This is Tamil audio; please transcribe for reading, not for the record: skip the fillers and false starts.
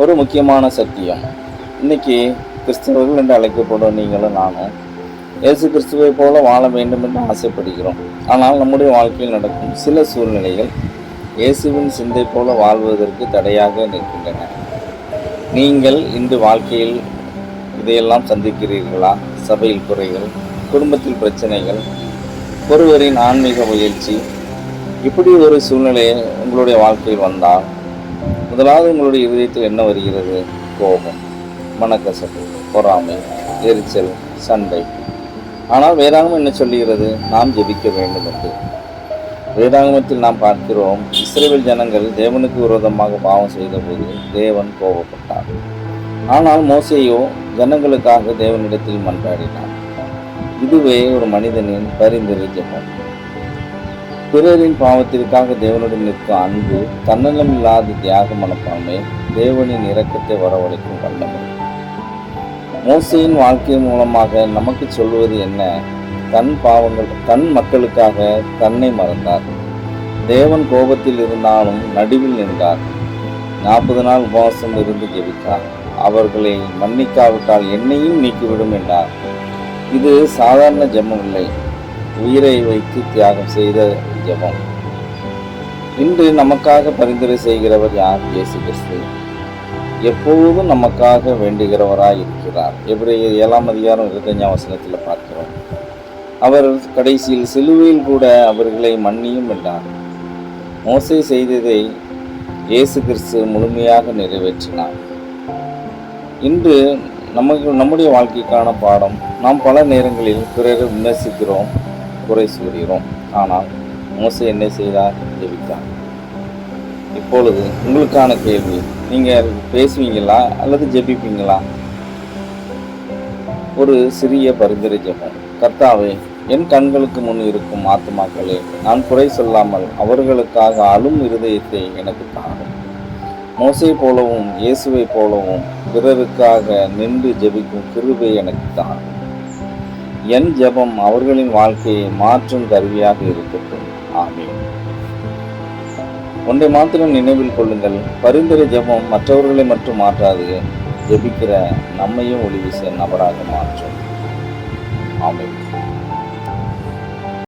ஒரு முக்கியமான சத்தியம். இன்னைக்கு கிறிஸ்தவர்கள் என்று அழைக்கப்படும் நீங்களும் நானும் இயேசு கிறிஸ்துவை போல வாழ வேண்டும் என்று ஆசைப்படுகிறோம். ஆனால் நம்முடைய வாழ்க்கையில் நடக்கும் சில சூழ்நிலைகள் இயேசுவின் சிந்தை போல வாழ்வதற்கு தடையாக நிற்கின்றன. நீங்கள் இன்று வாழ்க்கையில் இதையெல்லாம் சந்திக்கிறீர்களா? சபையில் குறைகள், குடும்பத்தில் பிரச்சனைகள், ஒருவரின் ஆன்மீக முயற்சி, இப்படி ஒரு சூழ்நிலை உங்களுடைய வாழ்க்கையில் வந்தால் முதலாவது உங்களுடைய இதயத்தில் என்ன வருகிறது? கோபம், மனக்கசப்பு, பொறாமை, எரிச்சல், சண்டை. ஆனால் வேதாகமம் என்ன சொல்லுகிறது? நாம் ஜெபிக்க வேண்டும் என்று. வேதாகமத்தில் நாம் பார்க்கிறோம், இஸ்ரவேல் ஜனங்கள் தேவனுக்கு விரோதமாக பாவம் செய்தபோது தேவன் கோபப்பட்டார். ஆனால் மோசேயோ ஜனங்களுக்காக தேவனிடத்தில் மன்றாடினார். இதுவே ஒரு மனிதனின் பரிந்துரை ஜெபம். பிறரின் பாவத்திற்காக தேவனுடன் நிற்கும் அன்பு, தன்னலமில்லாத தியாக மனப்பான்மை, தேவனின் இரக்கத்தை வரவழைக்கும் வல்லமை. மோசேயின் வாழ்க்கை மூலமாக நமக்கு சொல்வது என்ன? தன் மக்களுக்காக தன்னை மறந்தார். தேவன் கோபத்தில் இருந்தாலும் நடுவில் நின்றார். 40 நாள் உபவாசம் இருந்து ஜெபித்தார். அவர்களை மன்னிக்காவிட்டால் என்னையும் நீக்கிவிடும் என்றார். இது சாதாரண ஜெபம் இல்லை, உயிரை வைத்து தியாகம் செய்த ஜெபம். இன்று நமக்காக பரிந்துரை செய்கிறவர் யார்? இயேசு கிறிஸ்து. எப்போதும் நமக்காக வேண்டுகிறவராய் இருக்கிறார். எபிரேயர் 7:25 பார்க்கிறோம். அவர் கடைசியில் சிலுவையில் கூட அவர்களை மன்னியும் என்றார். மோசே செய்ததை இயேசு கிறிஸ்து முழுமையாக நிறைவேற்றினார். இன்று நம்முடைய வாழ்க்கைக்கான பாடம், நாம் பல நேரங்களில் பிறரை விமர்சிக்கிறோம், குறை சொல்கிறோம். ஆனால் மோசே என்ன செய்தார்? ஜெபித்தார். இப்பொழுது உங்களுக்கான கேள்வி, நீங்கள் பேசுவீங்களா அல்லது ஜெபிப்பீங்களா? ஒரு சிறிய பரிந்துரை ஜெபம். கர்த்தாவே, என் கண்களுக்கு முன் இருக்கும் ஆத்துமாக்களே, நான் குறை சொல்லாமல் அவர்களுக்காக அழும் இருதயத்தை எனக்கு தாரும். மோசே போலவும் இயேசுவை போலவும் பிறருக்காக நின்று ஜெபிக்கும் கிருபை எனக்கு தாரும். என் ஜெபம் அவர்களின் வாழ்க்கையை மாற்றும் கருவியாக இருக்கட்டும். ஆமென். ஒன்றை மாத்திரம் நினைவில் கொள்ளுங்கள், பரிந்துரை ஜெபம் மற்றவர்களை மட்டும் மாற்றாது, ஜெபிக்கிற நம்மையும் ஒளி வீச நபராக மாற்றும். ஆமென்.